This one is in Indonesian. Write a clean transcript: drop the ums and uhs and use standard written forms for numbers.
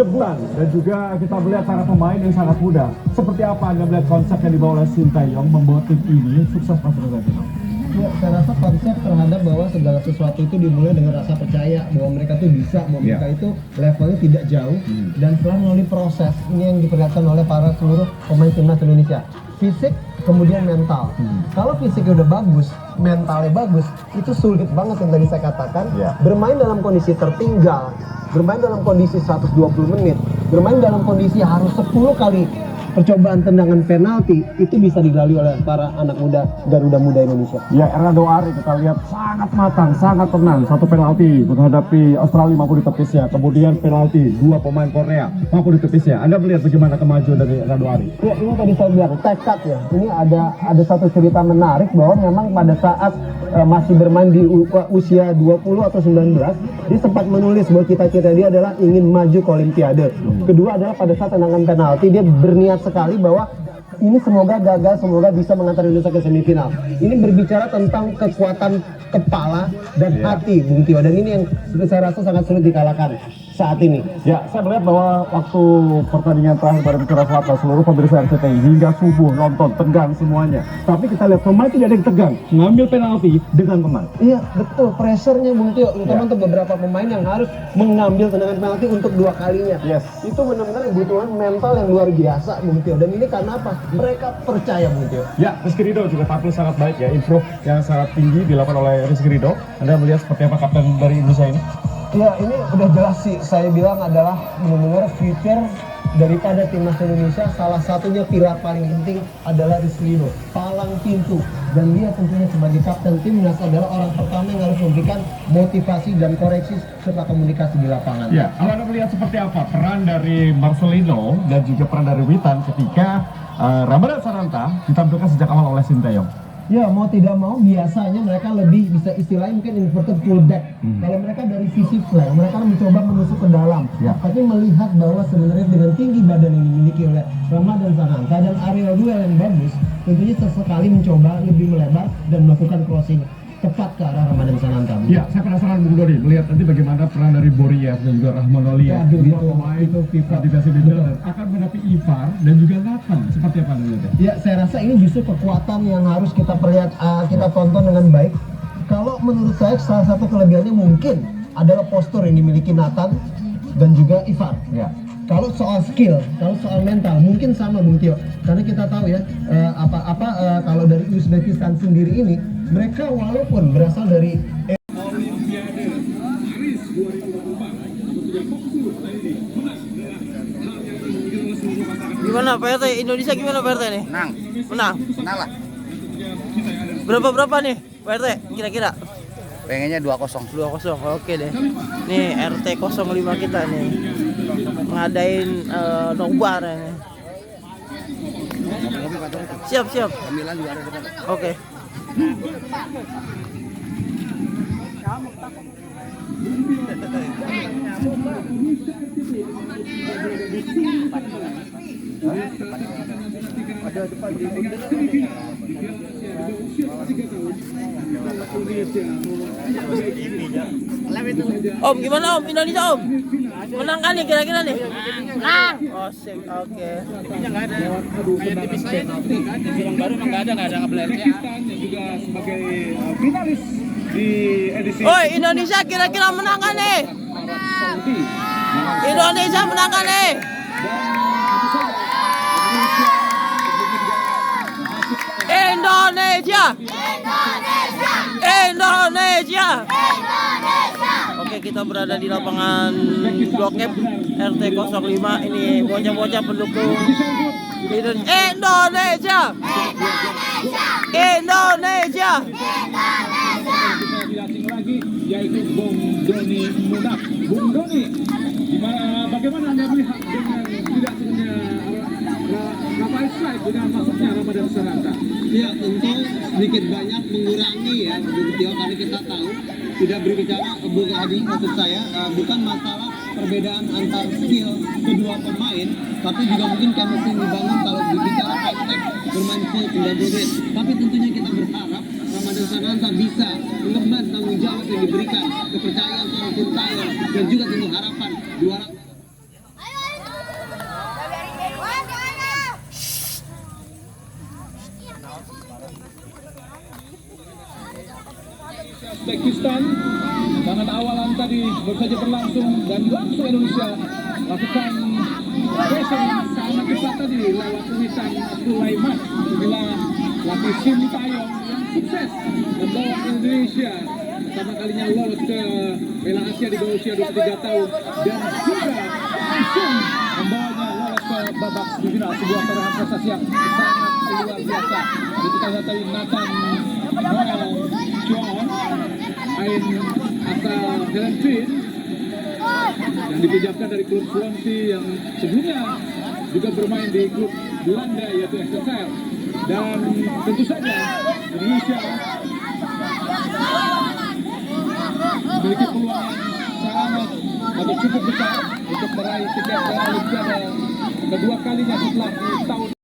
debutan dan juga kita melihat para pemain yang sangat muda. Seperti apa Anda melihat konsep yang dibawa oleh Sintayong membawa tim ini sukses masuk ke final? Ya, saya rasa konsep terhadap bahwa segala sesuatu itu dimulai dengan rasa percaya bahwa mereka tuh bisa, bahwa mereka itu levelnya tidak jauh dan setelah melalui proses ini yang diperlihatkan oleh para seluruh pemain timnas Indonesia. Fisik, kemudian mental. Kalau fisiknya udah bagus, mentalnya bagus, itu sulit banget yang tadi saya katakan. Bermain dalam kondisi tertinggal, bermain dalam kondisi 120 menit, bermain dalam kondisi harus 10 kali percobaan tendangan penalti, itu bisa dilalui oleh para anak muda Garuda Muda Indonesia. Ya, Hernando Ari kita lihat sangat matang, sangat tenang. Satu penalti menghadapi Australia mampu ditepisnya. Kemudian penalti dua pemain Korea mampu ditepisnya. Anda melihat bagaimana kemajuan dari Hernando Ari? Ya, ini tadi saya bilang tekad ya. Ini ada satu cerita menarik bahwa memang pada saat masih bermain di usia 20 atau 19, dia sempat menulis bahwa cita-cita dia adalah ingin maju ke Olimpiade. Kedua adalah pada saat tendangan penalti dia berniat sekali bahwa ini semoga gagal, semoga bisa mengantar Indonesia ke semifinal. Ini berbicara tentang kekuatan kepala dan hati, Bung Tio. Dan ini yang saya rasa sangat sulit dikalahkan saat ini. Ya, saya melihat bahwa waktu pertandingan terakhir pada Korea Selatan, seluruh pemirsa RCTI hingga subuh nonton, tegang semuanya. Tapi kita lihat pemain tidak ada yang tegang, ngambil penalti dengan tenang. Iya, betul. Pressure-nya, Bung Tio, terutama untuk beberapa pemain yang harus mengambil tendangan penalti untuk dua kalinya. Itu benar-benar kebutuhan mental yang luar biasa, Bung Tio. Dan ini karena apa? Mereka percaya, Bung Tio. Ya, Rizky Ridho juga tampil sangat baik ya, improve yang sangat tinggi dilakukan oleh Rizky Ridho. Anda melihat seperti apa kapten dari Indonesia ini? Ya, ini udah jelas sih, saya bilang adalah benar-benar future daripada timnas Indonesia. Salah satunya pilar paling penting adalah Rizky Ridho, palang pintu. Dan dia tentunya sebagai kapten timnas adalah orang pertama yang harus memberikan motivasi dan koreksi serta komunikasi di lapangan. Ya, kalau Anda melihat seperti apa peran dari Marcelino dan juga peran dari Witan ketika Ramadan Sananta ditampilkan sejak awal oleh Sintayong? Ya, mau tidak mau biasanya mereka lebih bisa istilahnya mungkin inverted fullback. Kalau mereka dari sisi flank, mereka mencoba menusuk ke dalam. Tapi melihat bahwa sebenarnya dengan tinggi badan yang dimiliki oleh Ramadan Sananta dan area duel yang bagus, tentunya sesekali mencoba lebih melebar dan melakukan crossing tepat ke arah Ramadan Sananta. Ya, saya penasaran Bung Dodi, melihat nanti bagaimana peran dari Boriyas dan juga Rahman Olia, dua pemain itu FIFA divisi Middle akan menghadapi Ivar dan juga Nathan. Seperti apa Anda lihat? Ya, saya rasa ini justru kekuatan yang harus kita kita tonton dengan baik. Kalau menurut saya salah satu kelebihannya mungkin adalah postur yang dimiliki Nathan dan juga Ivar. Kalau soal skill, kalau soal mental mungkin sama Bung Tio. Karena kita tahu ya kalau dari Uzbekistan sendiri ini mereka walaupun berasal dari Olimpiade Paris 2024. Gimana Pak RT? Indonesia gimana Pak RT nih? Menang lah. Berapa nih Pak RT kira-kira? Pengennya 2-0. 2-0, oke deh. Nih RT 05 kita nih ngadain nobar ini. Siap. Camilan juga ada depan. Oke. Om, gimana Om? Indonesia Om? Menang kan nih kira-kira nih? Menang. Oh, sip. Oke. Enggak ada. Kayak tipis saya tuh yang baru emang enggak ada kebelernya. Yang juga sebagai finalis di edisi. Oi, Indonesia kira-kira menang kan nih? Indonesia menang kan nih? Indonesia. Oke, kita berada di lapangan Blok M RT 05. Ini bocah-bocah pendukung Indonesia. Lagi yaitu Bung Doni Munak. Bung Doni, bagaimana Anda melihat dengan tidak sebenarnya Rafael Strike dengan masuknya Ramadan Sananta? Ya, tentu sedikit banyak mengurangi ya Bung Tio, karena kita tahu tidak berbicara Bung Adi, maksud saya bukan masalah perbedaan antar skill kedua pemain, tapi juga mungkin chemistry yang dibangun kalau berbicara konteks bermain full 90 menit. Tapi tentunya kita berharap Ramadan Sananta bisa mengemban tanggung jawab yang diberikan, kepercayaan seorang Sintayong dan juga tentu harapan juara. kejutan. Tangan awalan tadi baru saja berlangsung dan langsung Indonesia lakukan pressing sangat ketat tadi lewat Witan Sulaiman. Inilah latih Sintayong yang sukses membawa Indonesia pertama kalinya lolos ke Piala Asia di bawah usia 23 tahun dan juga langsung membawanya lolos ke babak semifinal, sebuah torehan prestasi yang sangat luar biasa. Jadi kita lihat tadi Nathan Noel Chuan main asal Herenveen yang dipinjamkan dari klub Swansea yang sebelumnya juga bermain di klub Belanda yaitu Excelsior. Dan tentu saja Indonesia memiliki peluang yang sangat atau cukup besar untuk meraih tiket Olimpiade kedua kalinya setelah di tahun